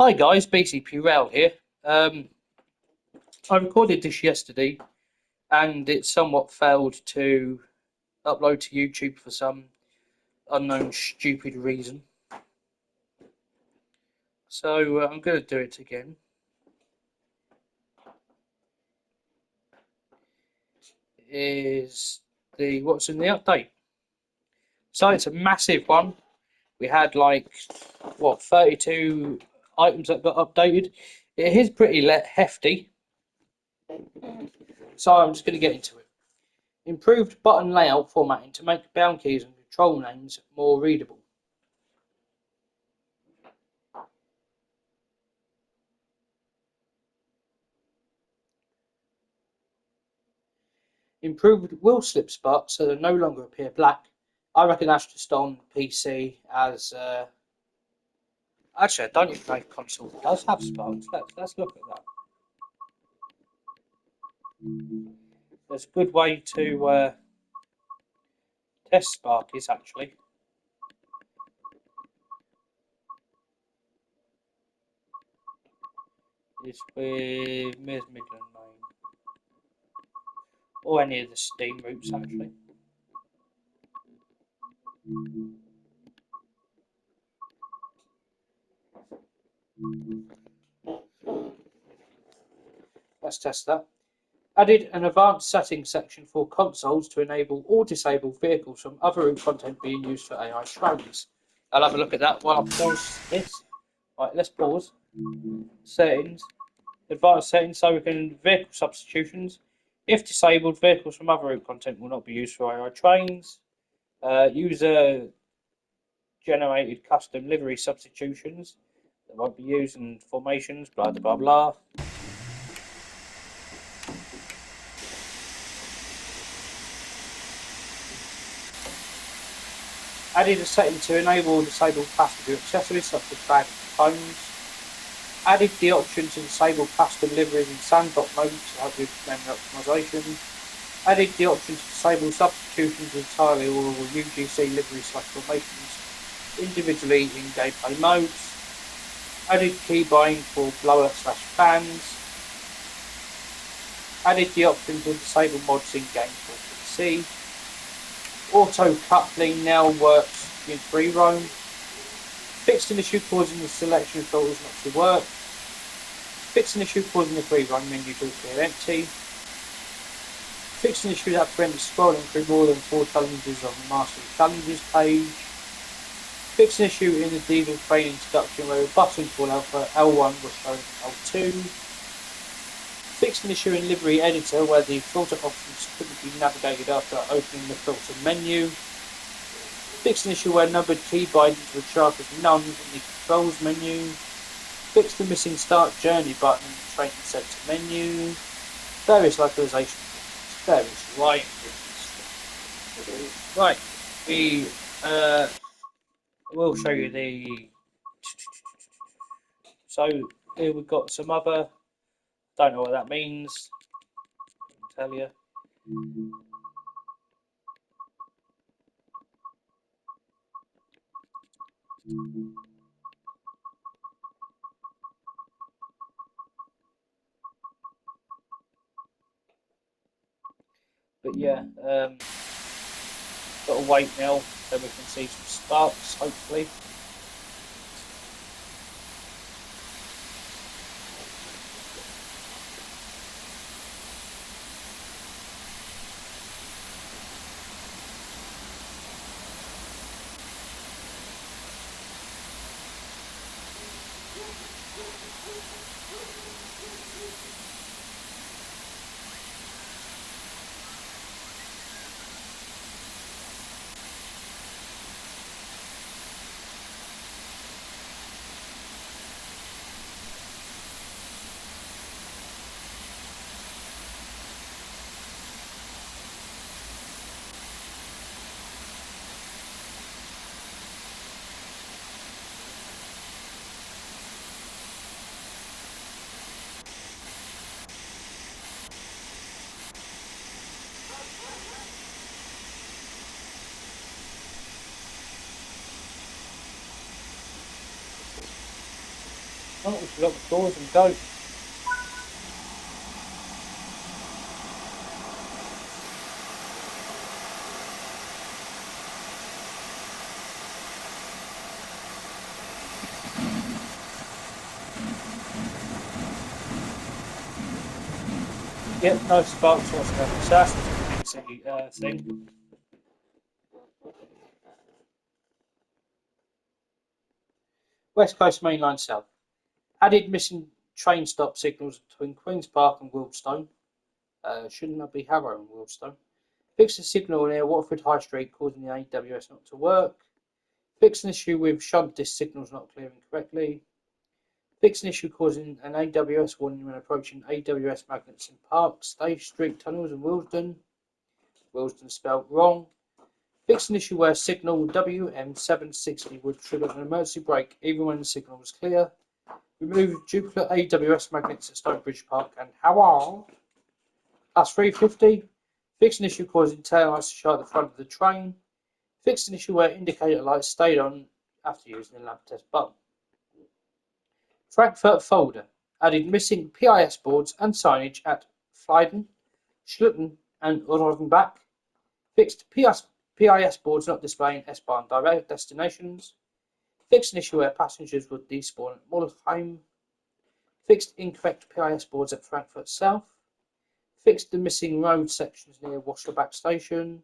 Hi guys, BCP Rail here. I recorded this yesterday and it somewhat failed to upload to YouTube for some unknown stupid reason. So I'm going to do it again. Is the what's in the update? So it's a massive one. We had 32 items that got updated. It is pretty hefty. So I'm just going to get into it. Improved button layout formatting to make bound keys and control names more readable. Improved wheel slip spots so they no longer appear black. I reckon that's just on PC as. Actually, I don't even know if console does have spots. Let's look at that. There's a good way to test Sparkies actually. Is with Midland Main or any of the Steam routes actually. Let's test that. Added an advanced settings section for consoles to enable or disable vehicles from other route content being used for AI trainers. I'll have a look at that while I pause this. Right, let's pause. Settings, advanced settings, so we can vehicle substitutions. If disabled, vehicles from other route content will not be used for AI trains. User generated custom livery substitutions that won't be used in formations, blah blah blah. Added a setting to enable or disable passenger accessories such as bags and phones. Added the option to disable custom liveries in sandbox mode to help with memory optimization. Added the option to disable substitutions entirely or UGC livery formations individually in gameplay modes. Added key buying for blower/fans. Added the option to disable mods in game for PC. Auto coupling now works in free roam. Fixed an issue causing the selection filters not to work. Fixed an issue causing the free roam menu to appear empty. Fixed an issue that prevents scrolling through more than 4 challenges on the Master Challenges page. Fixed an issue in the diesel train introduction where a button for Alpha L1 was shown L2. Fixed an issue in Livery Editor where the filter options couldn't be navigated after opening the filter menu. Fixed an issue where numbered key bindings were charged as none in the controls menu. Fixed the missing start journey button in the training center menu. Various localization things. Various right things. Right, we will show you the. So here we've got some other. Don't know what that means. I can tell you. But yeah, gotta wait now, then we can see some sparks, hopefully. Oh, we should lock the doors and go. Yep, no sparks whatsoever. So that's the thing. West Coast Main Line South. Added missing train stop signals between Queen's Park and Wildstone. Shouldn't that be Harrow and Wildstone? Fixed a signal near Watford High Street causing the AWS not to work. Fixed an issue with shunt disc signals not clearing correctly. Fixed an issue causing an AWS warning when approaching AWS magnets in Park, Stage Street tunnels in Willesden. Willesden spelled wrong. Fixed an issue where signal WM760 would trigger an emergency brake even when the signal was clear. Remove duplicate AWS magnets at Stonebridge Park and Howard. Plus 350. Fixed an issue causing tail lights to show at the front of the train. Fixed an issue where indicator lights stayed on after using the lamp test button. Frankfurt folder. Added missing PIS boards and signage at Fleiden, Schlutten and Rodenbach. Fixed PIS boards not displaying S-Bahn direct destinations. Fixed an issue where passengers would despawn at Mulheim. Fixed incorrect PIS boards at Frankfurt South. Fixed the missing road sections near Wasserback Station.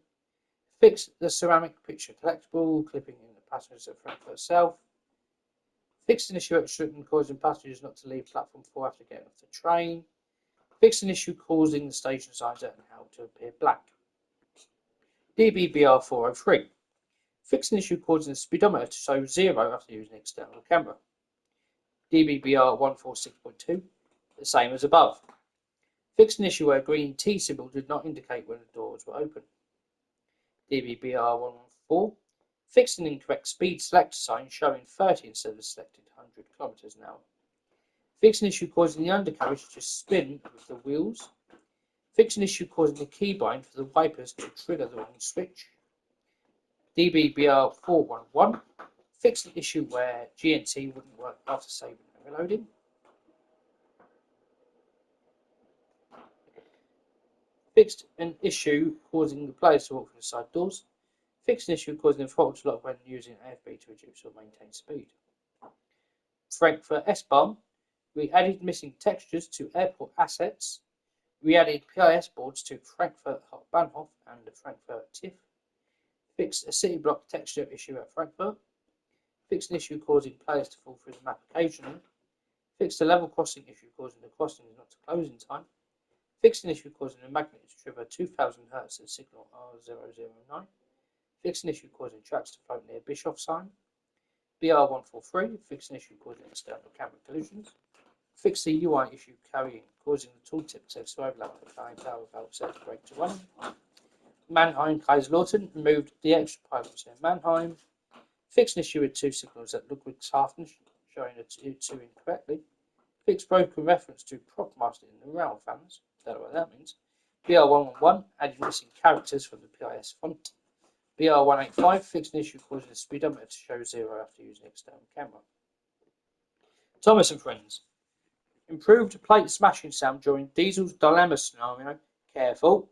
Fixed the ceramic picture collectible clipping in the passengers at Frankfurt South. Fixed an issue at Schlutten causing passengers not to leave platform 4 after getting off the train. Fixed an issue causing the station signs at how to appear black. DBBR 403. Fixed an issue causing the speedometer to show 0 after using an external camera. DBBR 146.2, the same as above. Fixed an issue where green T symbol did not indicate when the doors were open. DBBR 114. Fixed an incorrect speed selector sign showing 30 instead of the selected 100 km an hour. Fixed an issue causing the undercarriage to spin with the wheels. Fixed an issue causing the keybind for the wipers to trigger the wrong switch. DBBR 411. Fixed an issue where GNT wouldn't work after saving and reloading. Fixed an issue causing the players to walk through the side doors. Fixed an issue causing the throttle to lock when using AFB to reduce or maintain speed. Frankfurt S-Bahn. We added missing textures to airport assets. We added PIS boards to Frankfurt Bahnhof and Frankfurt TIF. Fixed a city block texture issue at Frankfurt. Fixed an issue causing players to fall through the map occasionally. Fixed a level crossing issue causing the crossings not to close in time. Fixed an issue causing the magnet to trigger 2000 Hz at signal R009. Fixed an issue causing tracks to float near Bischoff sign. BR143. Fixed an issue causing external camera collisions. Fixed the UI issue causing the tooltip to overlap the flying tower without set brake to run. Mannheim Kaiserslautern removed the extra pylons near Mannheim. Fixed an issue with 2 signals at Ludwigshafen showing a 2 incorrectly. Fixed broken reference to Propmaster in the rail fans. Don't know what that means. BR111 added missing characters from the PIS font. BR185 fixed an issue causing the speedometer to show 0 after using external camera. Thomas and Friends. Improved plate smashing sound during Diesel's dilemma scenario. Careful.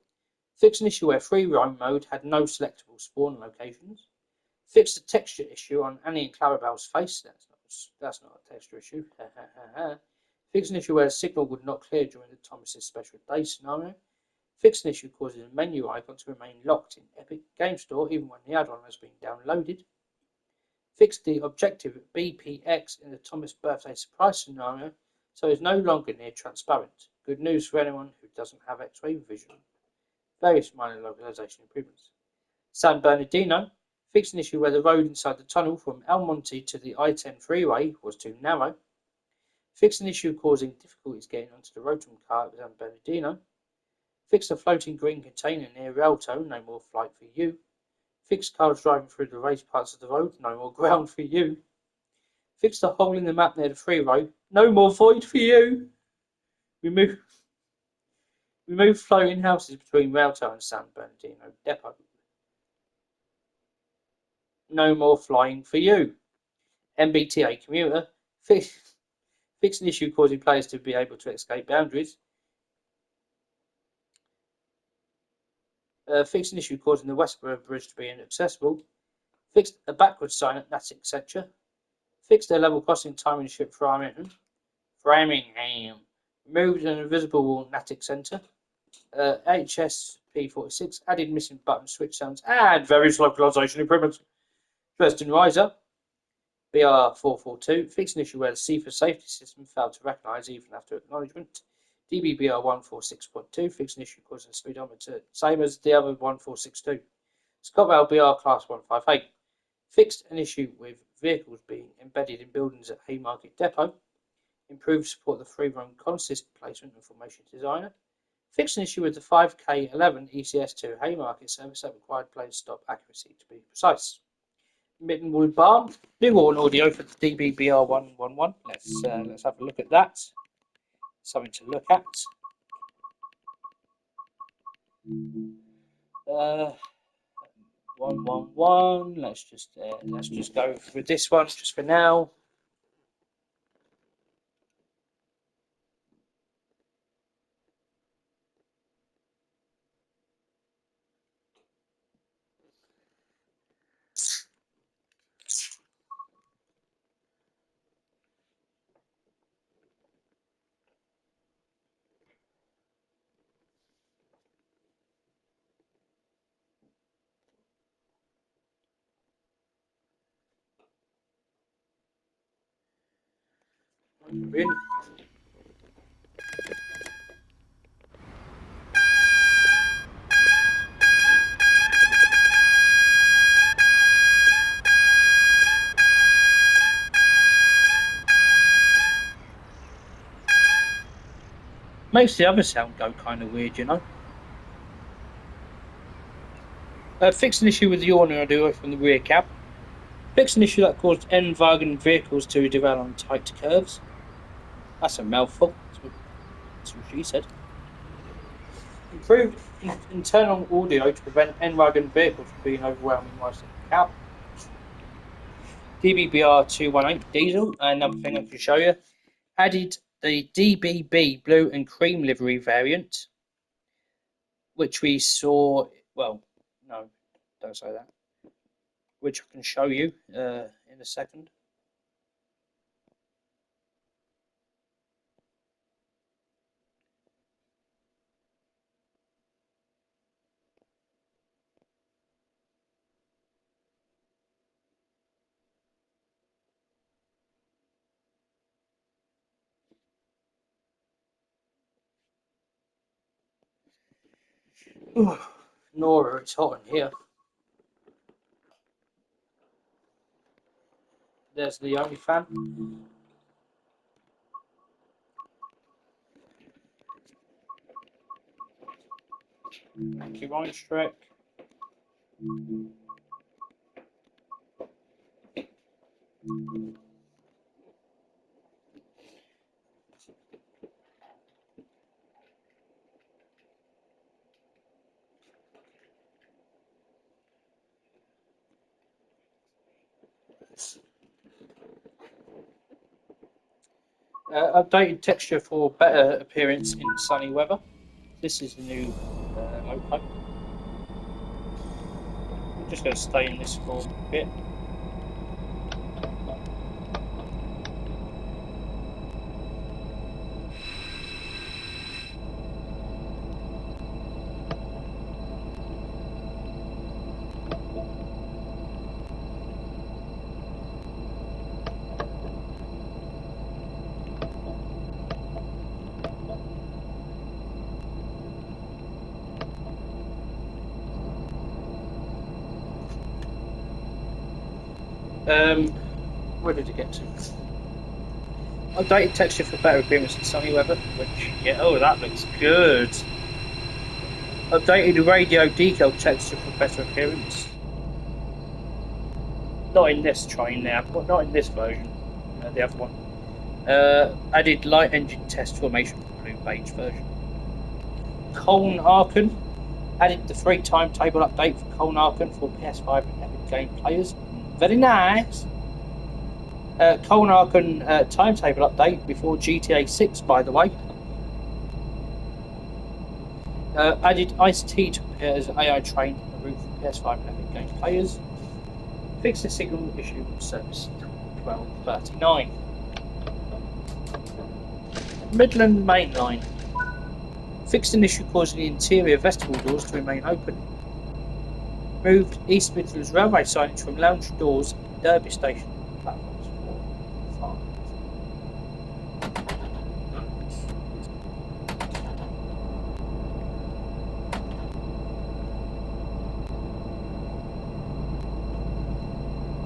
Fixed an issue where free roam mode had no selectable spawn locations. Fixed a texture issue on Annie and Clarabelle's face. That's not a texture issue. Fixed an issue where the signal would not clear during the Thomas's special day scenario. Fixed an issue causing the menu icon to remain locked in Epic Game Store even when the add-on has been downloaded. Fixed the objective BPX in the Thomas birthday surprise scenario so it's no longer near transparent. Good news for anyone who doesn't have X-ray vision. Various minor localization improvements. San Bernardino fixed an issue where the road inside the tunnel from El Monte to the I-10 freeway was too narrow. Fixed an issue causing difficulties getting onto the Rotom car at San Bernardino. Fixed a floating green container near Rialto, no more flight for you. Fixed cars driving through the raised parts of the road, no more ground for you. Fixed a hole in the map near the freeway, no more void for you. Remove floating houses between Rialto and San Bernardino Depot. No more flying for you. MBTA commuter. Fixed Fixed an issue causing players to be able to escape boundaries. Fixed an issue causing the Westboro Bridge to be inaccessible. Fixed a backwards sign at Natick Centre. Fixed a level crossing timing ship Framingham. Removed an invisible wall at Natick Centre. HSP46 added missing button switch sounds and various localization improvements. Dresden Riser. BR442 fixed an issue where the CIFA safety system failed to recognise even after acknowledgement. DBBR146.2 fixed an issue causing the speedometer same as the other 1462. ScotRail BR class 158 fixed an issue with vehicles being embedded in buildings at Haymarket Depot. Improved support of the free run consist placement and formation designer. Fixed an issue with the 5K11 ECS2 Haymarket service that required plane stop accuracy to be precise. Mittenwood Barn, new on audio for the DBBR111. Let's have a look at that. Something to look at. 111. Let's just go with this one just for now. Brilliant. Makes the other sound go kind of weird, you know. Fixed an issue with the awning audio from the rear cab. Fixed an issue that caused N-Wagen vehicles to derail on tight curves. That's a mouthful. That's what she said. Improved internal audio to prevent N-Wagen vehicles from being overwhelming whilst in the cab. DBBR218 diesel, another thing I can show you. Added the DBB blue and cream livery variant, which we saw, well, no, don't say that, which I can show you in a second. Nora, it's hot in here. There's the only fan. Thank you, Reinstreck. Updated texture for better appearance in sunny weather. This is the new loco. I'm just going to stay in this for a bit. Where did it get to? Updated texture for better appearance in sunny weather. Which, yeah, oh, that looks good. Updated radio decal texture for better appearance. Not in this train now, but not in this version. The other one. Added light engine test formation for blue beige version. Colne Archon. Added the free timetable update for Colne Archon for PS5 and Epic Game players. Very nice. Colin Arkin timetable update before GTA 6, by the way. Added Ice-T to appear as AI trained on the route for PS5 and Epic Games players. Fixed the signal issue with service 1239. Midland Main Line. Fixed an issue causing the interior vestibule doors to remain open. Moved East Midlands Railway signage from lounge doors in Derby Station platforms 4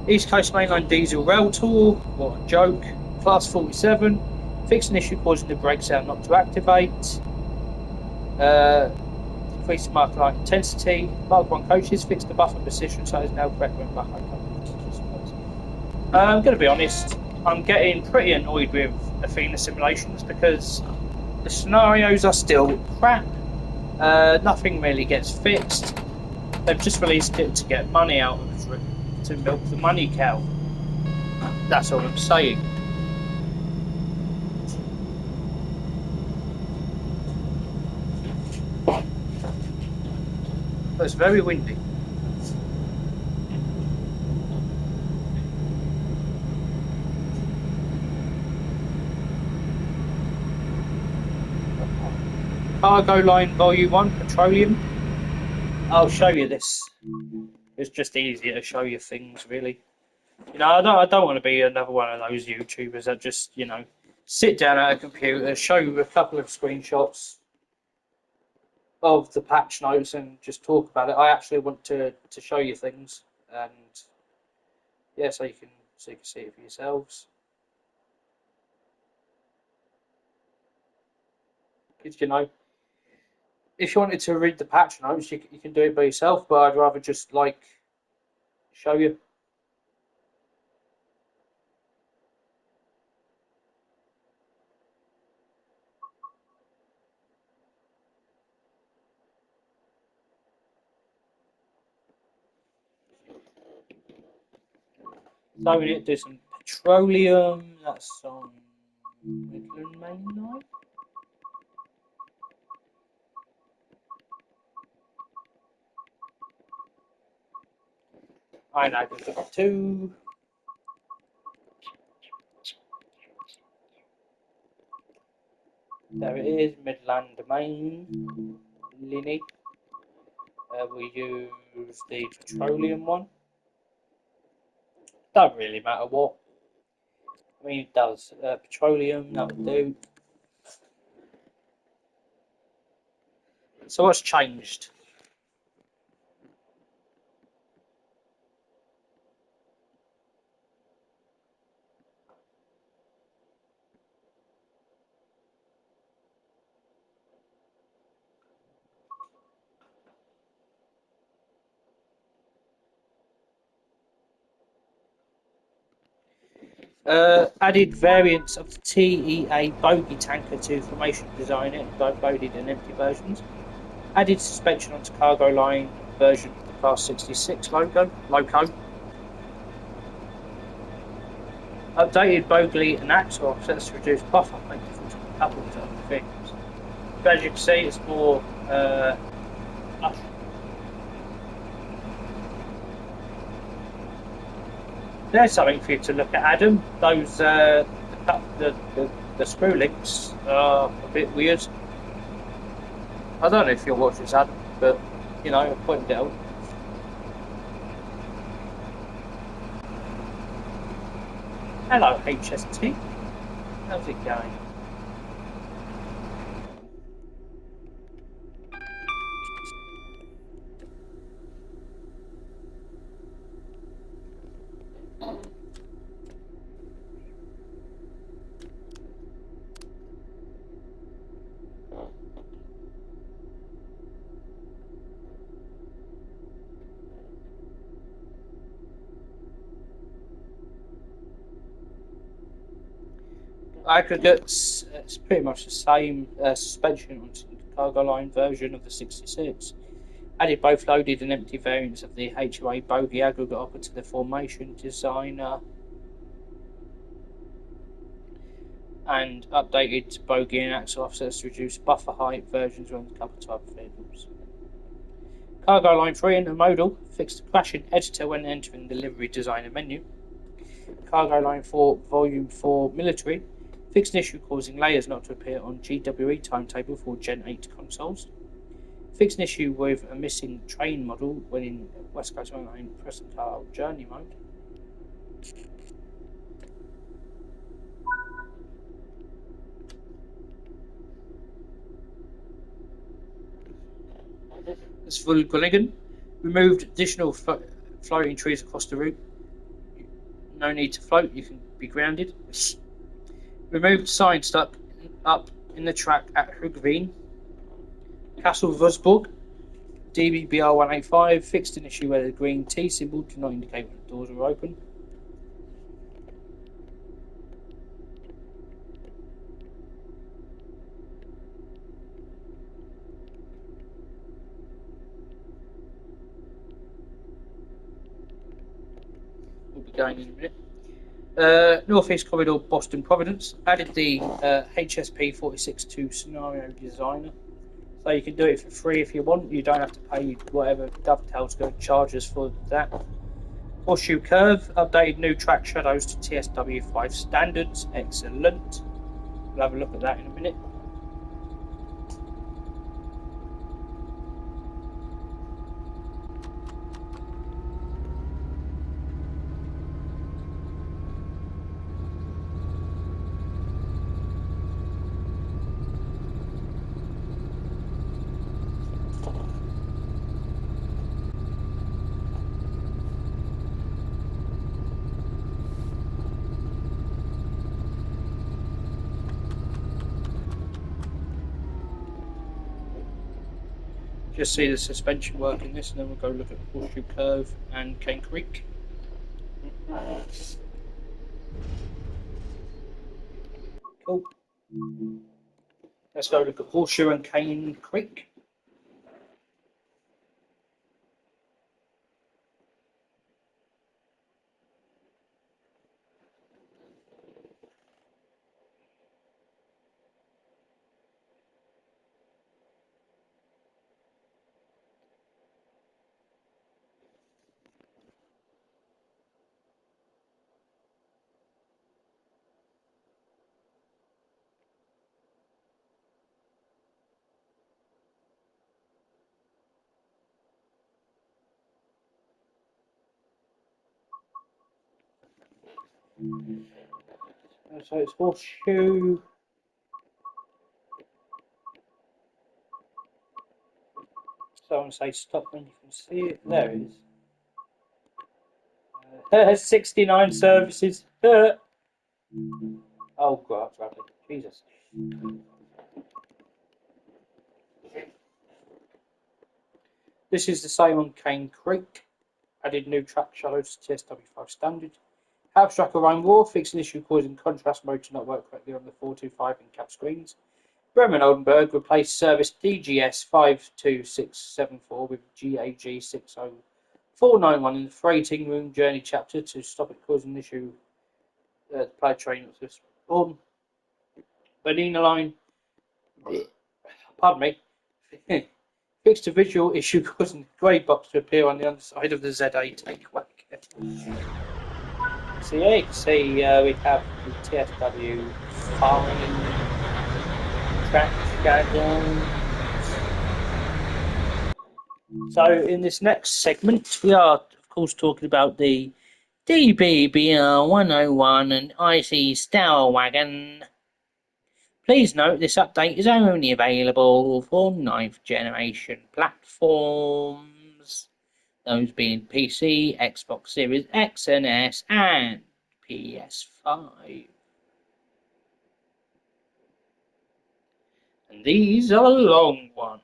5. East Coast Mainline Diesel Rail Tour, what a joke. Class 47, fixed an issue causing the brake sound not to activate. Increased marker light intensity. Mark 1 coaches fixed the buffer position so it's now correct when back home. I'm going to be honest, I'm getting pretty annoyed with Athena simulations because the scenarios are still crap. Nothing really gets fixed. They've just released it to get money out of it, to milk the money cow. That's all I'm saying. But it's very windy. Cargo Line Volume 1, Petroleum. I'll show you this. It's just easier to show you things, really. You know, I don't want to be another one of those YouTubers that just, you know, sit down at a computer, show you a couple of screenshots of the patch notes and just talk about it. I actually want to show you things, and yeah, so you can see it for yourselves. Because, you know, if you wanted to read the patch notes, you can do it by yourself, but I'd rather just like show you. So we need to do some petroleum. That's on Midland Main Line. I know, there's 2. There it is, Midland Main Line. We use the petroleum one. Don't really matter what. I mean, it does. Petroleum, that would do. So what's changed? Added variants of the TEA bogie tanker to formation design it, both loaded and empty versions. Added suspension onto cargo line version of the Class 66 loco. Updated bogie and axle offsets to reduce buffer, make different couplings and other things. But as you can see, it's more lush. There's something for you to look at, Adam. Those the screw links are a bit weird. I don't know if you'll watch this, Adam, but you know, I pointed it out. Hello, HST. How's it going? Aggregates, it's pretty much the same suspension on the cargo line version of the 66. Added both loaded and empty variants of the HOA bogie aggregate offered to the formation designer. and updated bogie and axle offsets to reduce buffer height versions on a couple type of vehicles. Cargo line 3 intermodal fixed the crashing editor when entering the livery designer menu. Cargo line 4 volume 4 military fixed an issue causing layers not to appear on GWE timetable for Gen 8 consoles. Fixed an issue with a missing train model when in West Coast Online Preston Car Journey mode. As for Gulligan, removed additional floating trees across the route. No need to float, you can be grounded. Removed sign stuck up in the track at Hugveen. Castle Vusburg, DBBR 185, fixed an issue where the green T symbol did not indicate when the doors were open. We'll be going in a minute. Northeast Corridor Boston Providence added the HSP 46-2 scenario designer. So you can do it for free if you want. You don't have to pay whatever Dovetail's going to charge us for that. Horseshoe Curve updated new track shadows to TSW5 standards. Excellent. We'll have a look at that in a minute. Just see the suspension work in this, and then we'll go look at Horseshoe Curve and Cane Creek. Cool. Let's go look at Horseshoe and Cane Creek. So it's Horseshoe. Someone say stop when you can see it. There it is. 69 services. Oh, God, Bradley. Jesus. This is the same on Cane Creek. Added new track shadows to TSW5 standard. Abstract Rhine War fixed an issue causing contrast mode to not work correctly on the 425 in cap screens. Bremen Oldenburg replaced service DGS 52674 with GAG 60491 in the freighting room journey chapter to stop it causing an issue. The player train was spawn. Bernina line, pardon me, fixed a visual issue causing the grey box to appear on the underside of the ZA takeaway. So yeah, you can see we have the TSW fine track schedule. So in this next segment, we are of course talking about the DBBR 101 and IC Stour Wagon. Please note this update is only available for 9th generation platforms, those being PC, Xbox Series X and S, and PS5. And these are long ones.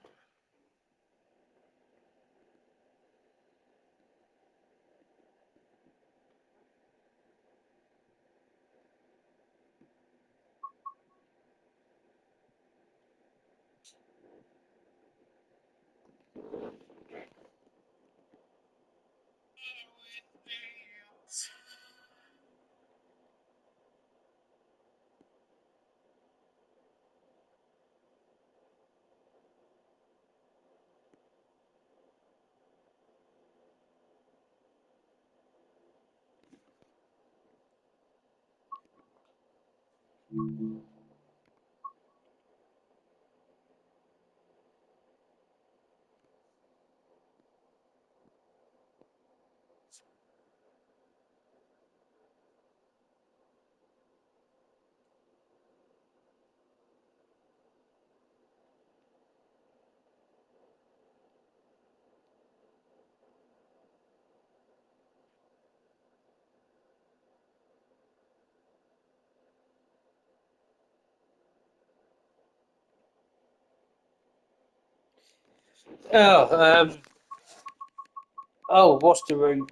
Oh, what's the room?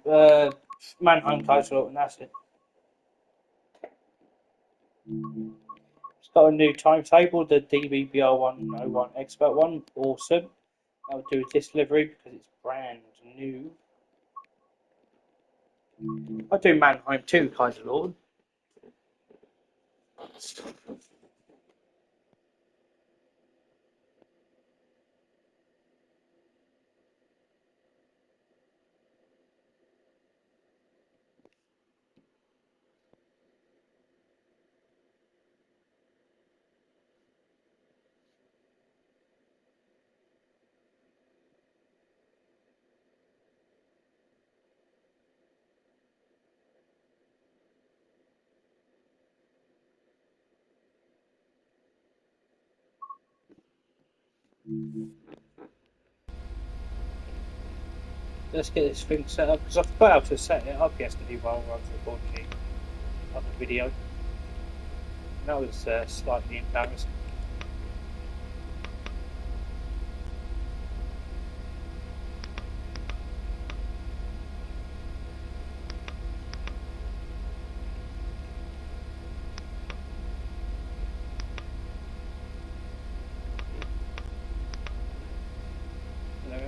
Mannheim title, and that's it. It's got a new timetable, the DBBR 101 Expert one. Awesome. I'll do this delivery because it's brand new. I'll do Mannheim too, Kaiser Lord. Let's get this thing set up because I forgot how to set it up yesterday while I was recording the other video. That was slightly embarrassing.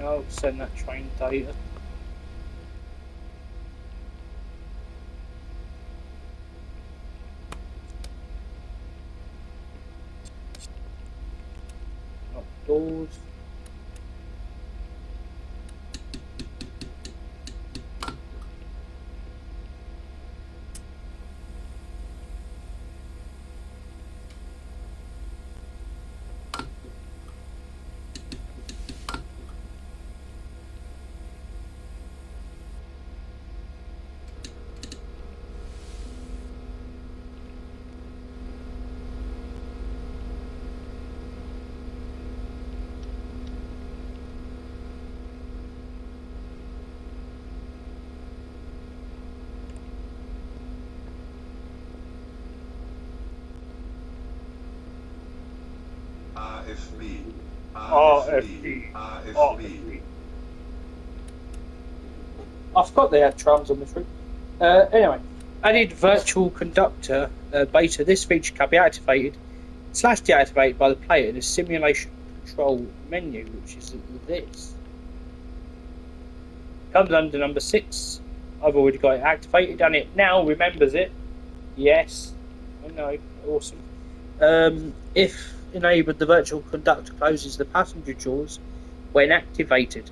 I'll send that train data. Not doors. RFB. I forgot they had trams on this route. Anyway, added virtual conductor beta. This feature can be activated / deactivated by the player in a simulation control menu, which is this. Comes under number 6. I've already got it activated and it now remembers it. Yes, I know, awesome. If enabled, the virtual conductor closes the passenger doors when activated.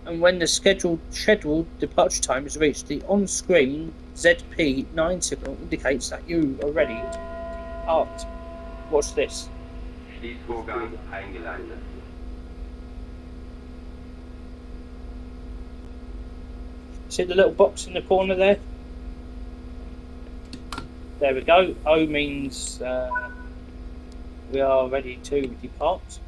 And when the scheduled departure time is reached, the on-screen ZP9 signal indicates that you are ready to depart. Watch this. Schließvorgang eingeleitet. See the little box in the corner there? There we go. O means we are ready to depart.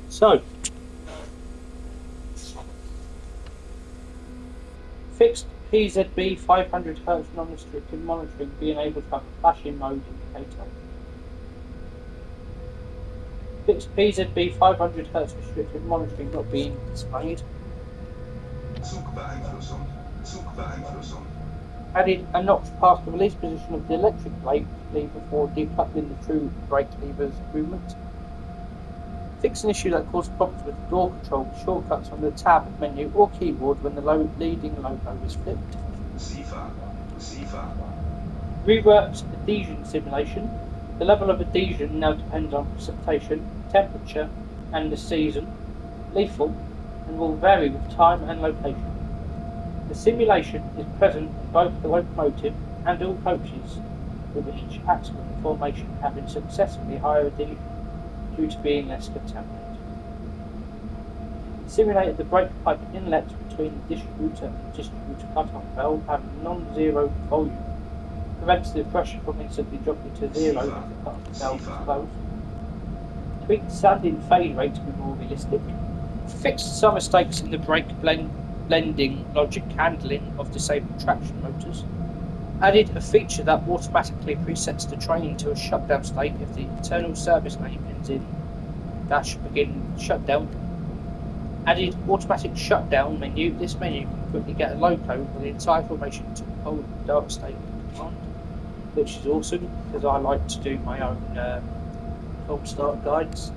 So, fixed PZB 500 Hz non-restricted monitoring being able to have a flashing mode indicator. Fixed PZB 500 Hz restricted monitoring not being displayed. Zugbeeinflussung. Added a notch past the release position of the electric brake lever for decoupling the true brake lever's movement. Fix an issue that caused problems with the door control with shortcuts on the tab menu or keyboard when the leading logo is flipped. SIFA. Reworked adhesion simulation. The level of adhesion now depends on precipitation, temperature, and the season. Lethal, and will vary with time and location. The simulation is present in both the locomotive and all coaches, with each axle formation having successfully higher adhesion due to being less contaminated. Simulated the brake pipe inlet between the distributor and distributor cut-off valve having non-zero volume. Prevents the pressure from instantly dropping to zero if the cut-off valve is closed. Tweaked sanding fade rate to be more realistic. Fixed some mistakes in the brake blending logic handling of disabled traction motors. Added a feature that automatically presets the train to a shutdown state if the internal service name ends in -begin shutdown. Added automatic shutdown menu. This menu can quickly get a loco with the entire formation to hold the dark state command, which is awesome because I like to do my own cold start guides.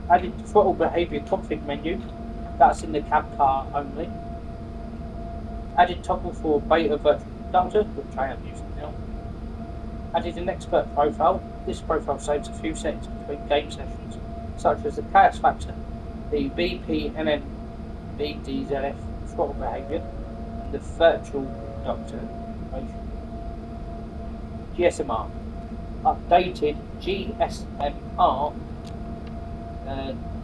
Added throttle behavior config menu. That's in the cab car only. Added toggle for beta virtual conductor, which I am using now. Added an expert profile. This profile saves a few seconds between game sessions, such as the chaos factor, the BPMN BDZF throttle behavior, and the virtual conductor information. GSMR. Updated GSMR.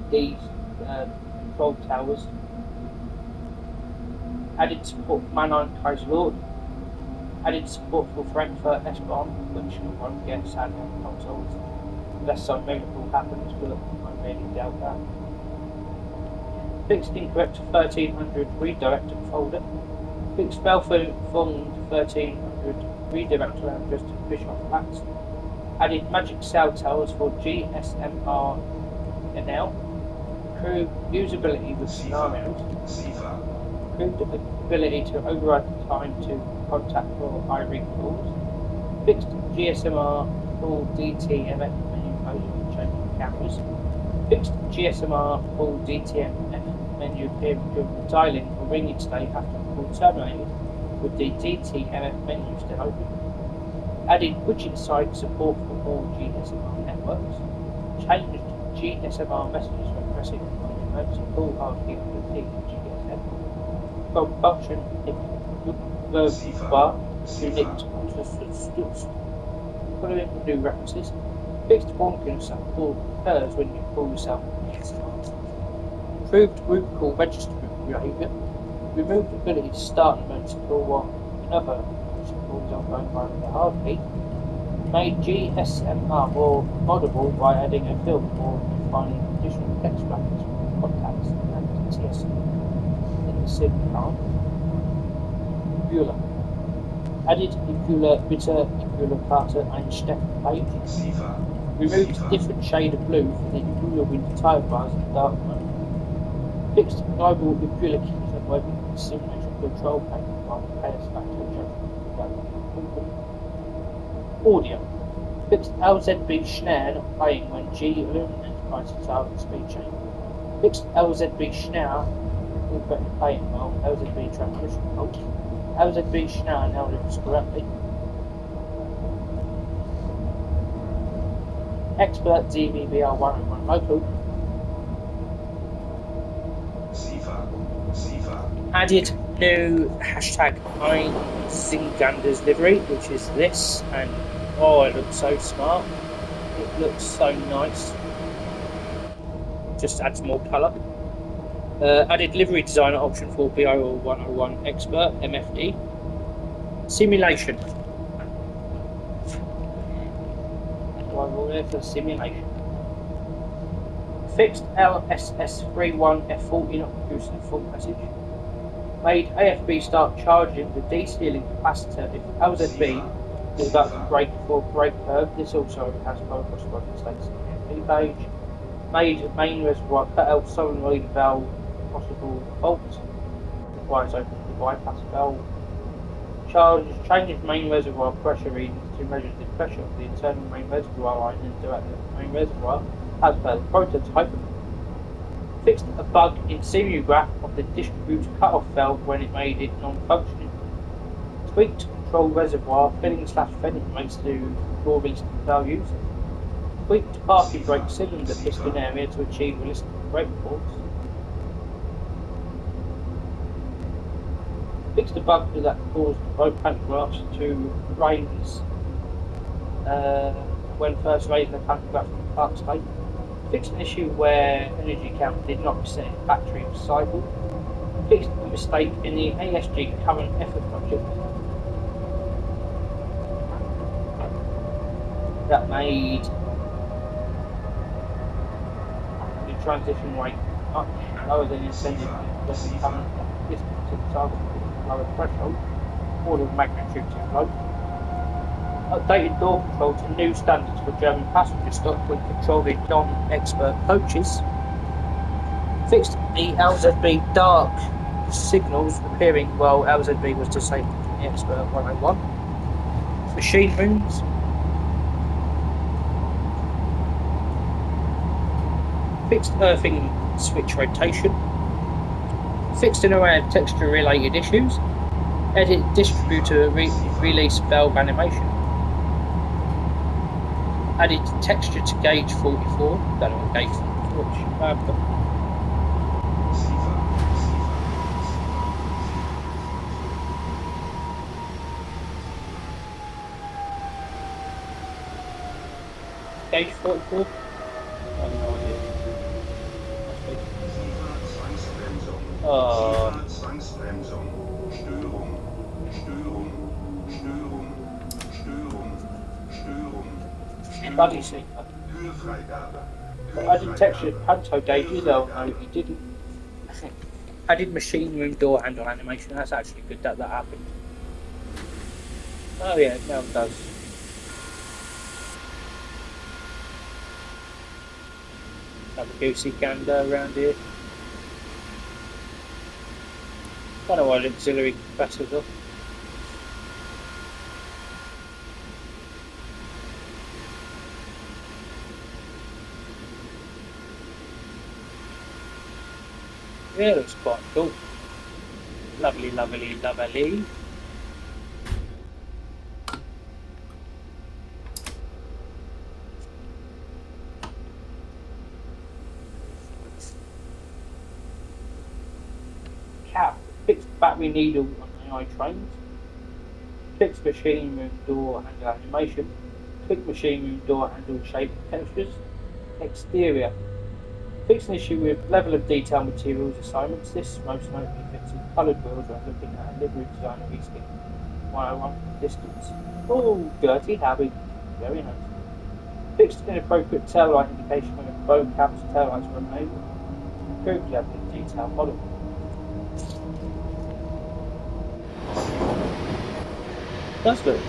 These control towers. Added support for Mannheim Kaiserlord. Added support for Frankfurt S-Bahn, which you won't get sadly on consoles, unless some miracle happens, but I really doubt that. Fixed incorrect 1300 redirector folder. Fixed malformed 1300 redirector address to Bischoff Platz. Added magic cell towers for GSMR NL. Improved usability with scenarios. Improved ability to override the time to contact for iRing calls. Fixed GSMR full DTMF menu mode when changing cameras. Fixed GSMR full DTMF menu appearing during the dialing or ringing state after the call terminated, with the DTMF menu still open. Added widget side support for all GSMR networks. Changed GSMR messages when pressing on the emergency call hardkey on the GSM. From function if verb bar to nicked following new references. Fixed bonking support occurs when you call yourself GSMR. Improved group call register behavior. Removed the ability to start an emergency call while another emergency call is ongoing by the hard key. Made GSMR more audible by adding a film or defining additional text brackets for contacts and TS in the SIM card. Bueller. Added Bueller Bitter, Bueller Carter and Steffen page. Removed different shade of blue for the Bueller winter tire bars in dark mode. Fixed global Bueller keys and working with the simulation control panel while the chaos factor Audio. Fixed LZB snare not playing when G illuminates the target speed change. Fixed LZB snare incorrectly playing while LZB transmission fault. LZB snare now looks correctly. Expert ZVBR 101 local. Added new hashtag #IZinganders livery, which is this, and oh, it looks so smart. It looks so nice. Just adds more colour. Added livery designer option for BIO 101 Expert MFD. Simulation. We're there for simulation. Fixed LSS31 F40 not producing a full message. Made AFB start charging the de-sealing capacitor if LZB is about to brake before brake curve. This also has no possible mistakes in the AFB page. Made main reservoir cutout solenoid valve possible fault. Requires opening the bypass valve. Changes main reservoir pressure readings to measure the pressure of the internal main reservoir line and direct the main reservoir as per the prototype. Fixed a bug in Seriograph of the distributor cutoff valve when it made it non-functioning. Tweaked control reservoir filling/venting rates to northeast values. Tweaked parking brake cylinder piston area to achieve realistic brake force. Fixed a bug that caused both pantographs to raise when first raising the pantograph from park state. Fixed an issue where energy count did not reset if battery was cycled. Fixed a mistake in the ASG current effort project that made the transition rate much lower than intended when the current distance to the target lower threshold, order of magnitude too low. Updated door control to new standards for German passenger stock when controlling non-expert coaches. Fixed the LZB dark signals appearing while LZB was disabled in the Expert 101. Machine rooms. Fixed earthing switch rotation. Fixed an array of texture related issues. Edit distributor release valve animation. Added texture to gauge 44. Don't know what gauge 44 is. Gauge 44? I have no idea. Oh. Buddy seat. I did texture panto gauges, oh no he didn't. I did machine room door handle animation, that's actually good that happened. Oh yeah, now it does. Have a goosey gander around here. Don't know what auxiliary compressors are. Yeah, looks quite cool. Lovely, lovely, lovely. Cap. Fixed battery needle on AI trains. Fixed machine room door handle animation. Fixed machine room door handle shape textures. Exterior. Fixed an issue with level of detail materials assignments. This most notably fixing coloured wheels when looking at a livery design of Easting 101 distance. Oh, dirty habit. Very nice. Fixed inappropriate tail light indication when both cabs tail lights were enabled. Improved level of detail model. That's good.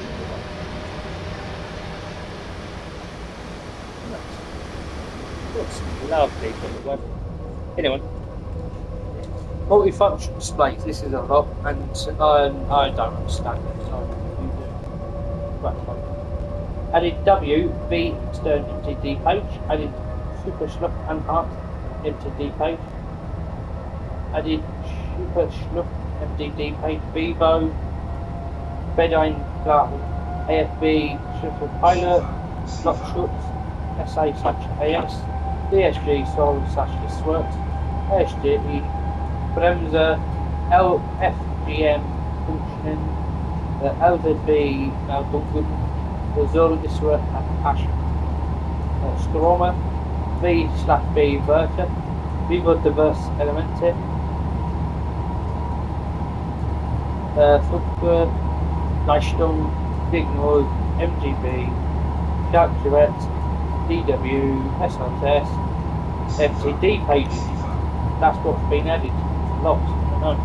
Looks lovely for the weather. Anyway, multifunction displays. This is a lot, and I don't understand it. So you do. Right. Added W V external MTD page. Added Super Schluck enhanced MTD page. Added Super Schluck MTD page. Vivo. Bedine AFB Shuttle Pilot. Slotschutz SA/AS. DSG Sol/This-Works, ASG, Bremse, LFGM functioning, LZB Meldungen, the This-Works and Passion, Stroma, V/B Verter, Vivo Diverse Elemente, Funke, Leistung, Signal, MGB, Characterette, DW, SLS, MTD pages. That's what's been added. Lots, I know.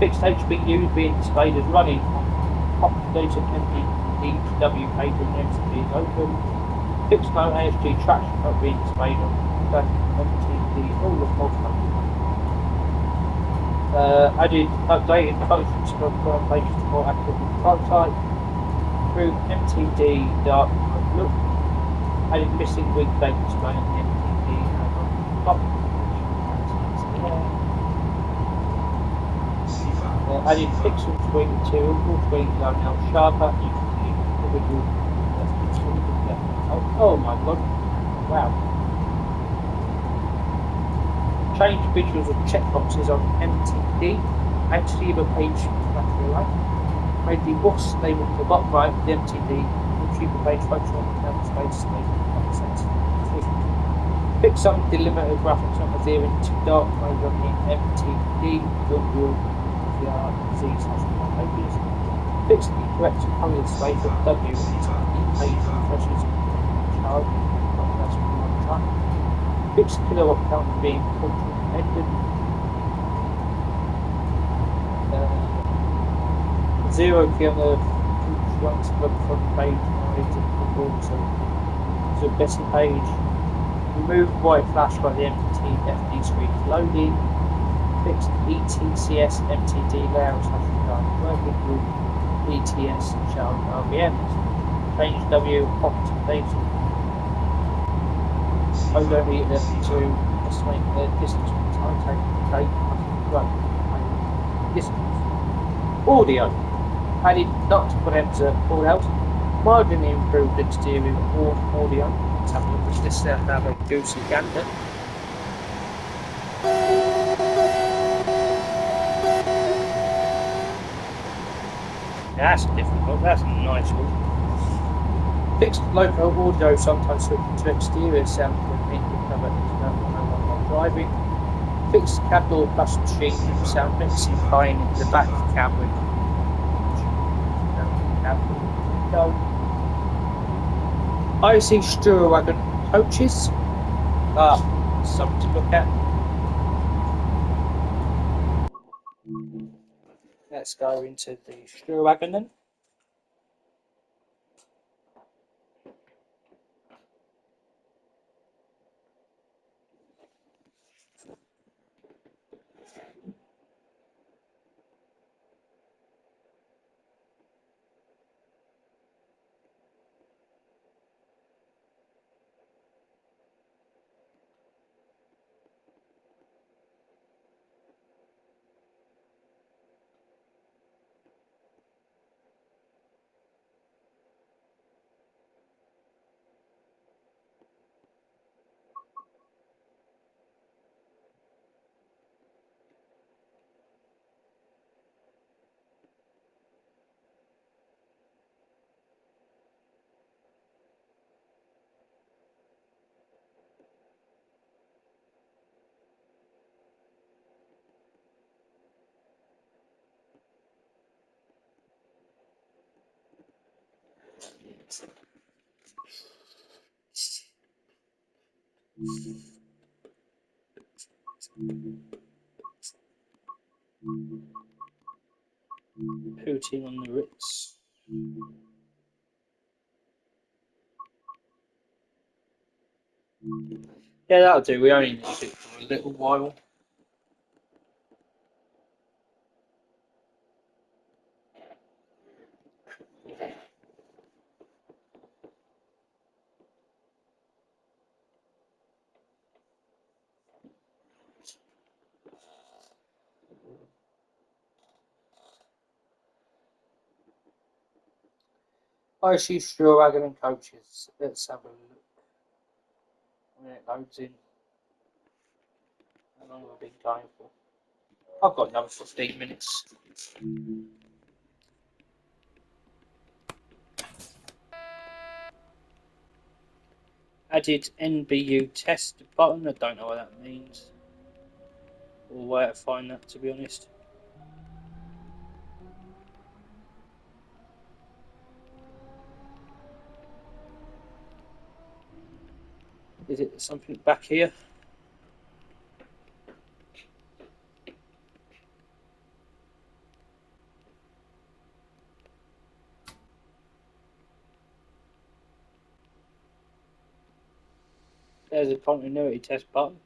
Fixed HBUs being displayed as running on updated MTDW page when the MTD is open. Fixed no ASG traction not being displayed on MTD all of multiple. Added updated functions for pages to more accurate prototype. Through MTD dark look. Added missing wing date display on the MTD and on top. Added pixel screen material, all screens are now sharper. You can see individual pixels. Oh my god! Wow. Change visuals of checkboxes on MTD. Actually, the page battery life. Made the WAS label to the bottom right of the MTD. Retrieve the page function on the camera space label. Pick some delimiter graphics on adhering to dark mode on the MTD. Will pages. Fix the correct color display for W MTD page refreshes charge. That's one time. Fix kilowatt count being cultural dependent. Zero key on the once web front page so better page. Remove white flash by the MTFD screen loading. Fix ETCS MTD layout working group ETS child RVMs. Change W optimization. Odometer to estimate the distance from time take distance. Audio. Added not potential call out. Marginally improved exterior audio. Let's have a look at this. Have a goosey gander. That's difficult. That's a nice one. Fixed local audio sometimes switching to exterior sound equipment to cover external driving. Fixed cab door plus machine sound mixing fine in the back cab with go. I see Sturawagon coaches. Something to look at. Let's go into the Sturawagon then. Putin on the Ritz. Yeah, that'll do. We only need it for a little while. I see Sturawagon and coaches. Let's have a look. When it loads in. How long have I been going for? I've got another 15 minutes. Added NBU test button. I don't know what that means. Or where to find that, to be honest. Is it something back here? There's a continuity test button.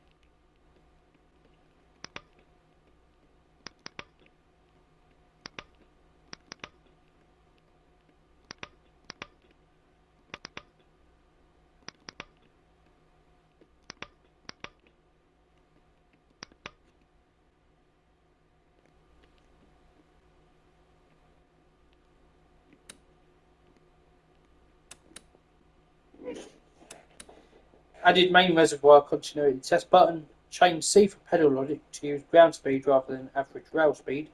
Added main reservoir continuity test button. Changed C for pedal logic to use ground speed rather than average rail speed.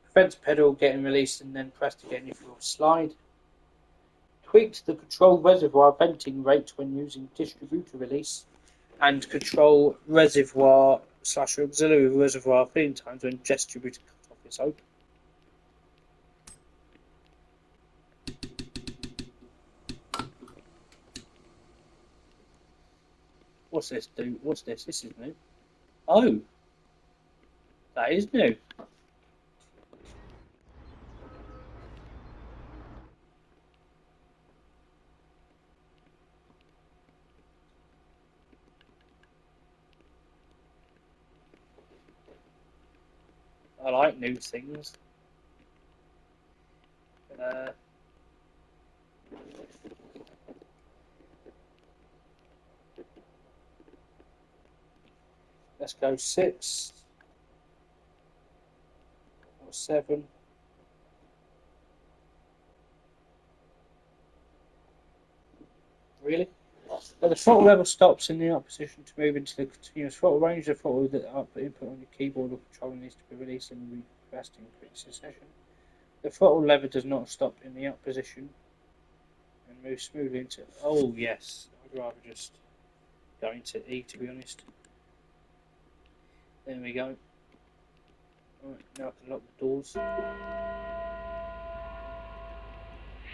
Prevents pedal getting released and then pressed again if you will slide. Tweaked the control reservoir venting rate when using distributor release. And control reservoir / auxiliary reservoir filling times when distributor cutoff is open. What's this do? What's this? This is new. Oh, that is new. I like new things. Let's go 6 or 7. Really? But the throttle level stops in the up position to move into the continuous throttle range. The throttle that input on your keyboard or controller needs to be released and repressed in quick succession. The throttle lever does not stop in the up position and move smoothly into. Oh yes, I'd rather just go into E to be honest. There we go. Right, now I can lock the doors.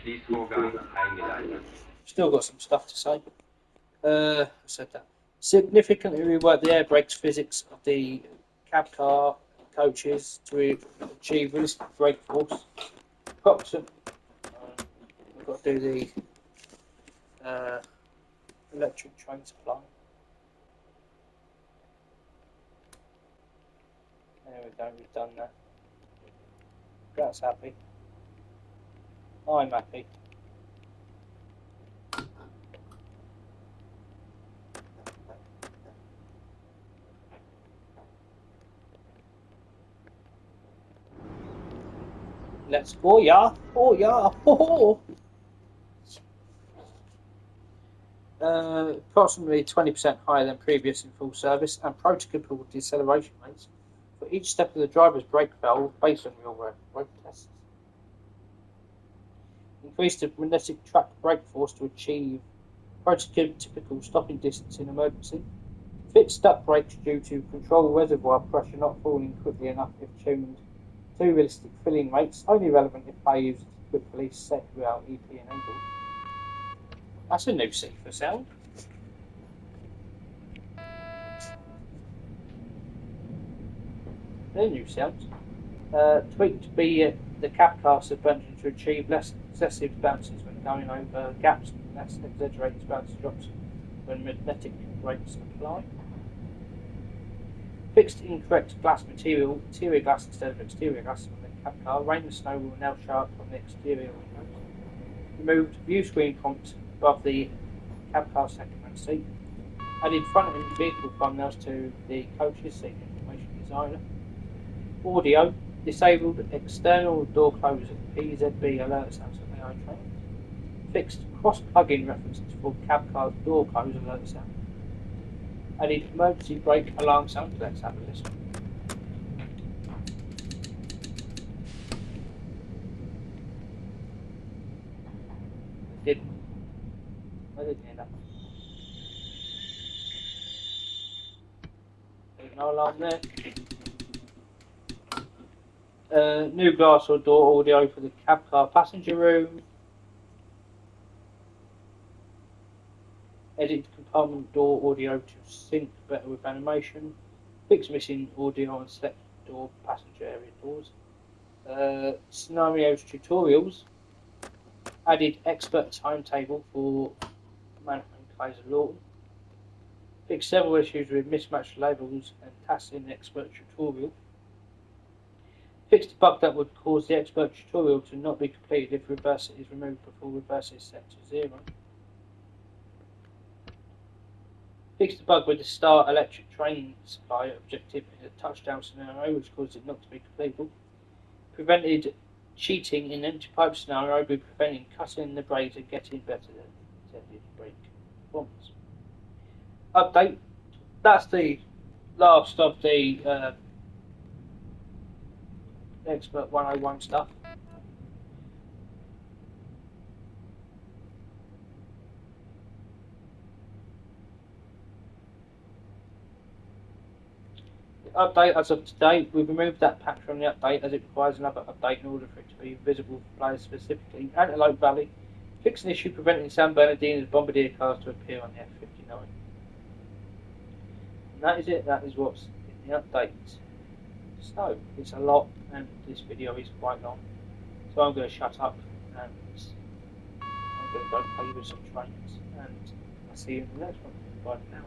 Schließvorgang eingeleitet. Still got some stuff to say. I said that. Significantly reworked the air brakes physics of the cab car coaches to achieve realistic brake force. Approximate. We've got to do the electric train supply. There we go, we've done that. That's happy. I'm happy. Let's go, yeah. Oh, yeah. Oh. Approximately 20% higher than previous in full service and prototypical deceleration rates for each step of the driver's brake valve based on real road tests. Increased the magnetic track brake force to achieve prototypical stopping distance in emergency. Fixed duct brakes due to control reservoir pressure not falling quickly enough if tuned to realistic filling rates, only relevant if they use quick release set without EP enabled. That's a new safer sound. They're new sounds. Tweaked the cab car suspension to achieve less excessive bounces when going over gaps and less exaggerated bounce drops when magnetic brakes apply. Fixed incorrect glass material, interior glass instead of exterior glass on the cab car. Rain and snow will now show up on the exterior windows. Removed view screen prompt above the cab car second-row seat. Added front-end vehicle thumbnails to the coach's seat information designer. Audio. Disabled external door closers PZB alert sounds for AI trains. Fixed cross-plug-in references for cab car's door close alert sound. Added emergency brake alarm sound. Let's have a listen. I didn't hear that. There's no alarm there. New glass or door audio for the cab car passenger room. Edit compartment door audio to sync better with animation. Fix missing audio on select door passenger area doors. Scenarios tutorials. Added expert timetable for Manhunt Kaiser Lawton. Fix several issues with mismatched labels and tasks in the expert tutorial. Fixed a bug that would cause the expert tutorial to not be completed if reverse is removed before reverse is set to 0. Fixed a bug with the Star electric train supply objective in a touchdown scenario which caused it not to be completable. Prevented cheating in empty pipe scenario by preventing cutting the brakes and getting better than intended brake performance. update. That's the last of the Expert 101 stuff. Update as of today, we've removed that patch from the update as it requires another update in order for it to be visible for players specifically. Antelope Valley, fix an issue preventing San Bernardino's bombardier cars to appear on the F-59. And that is it, that is what's in the update. So, it's a lot, and this video is quite long. So I'm going to shut up, and I'm going to go play with some trains, and I'll see you in the next one. Bye for now.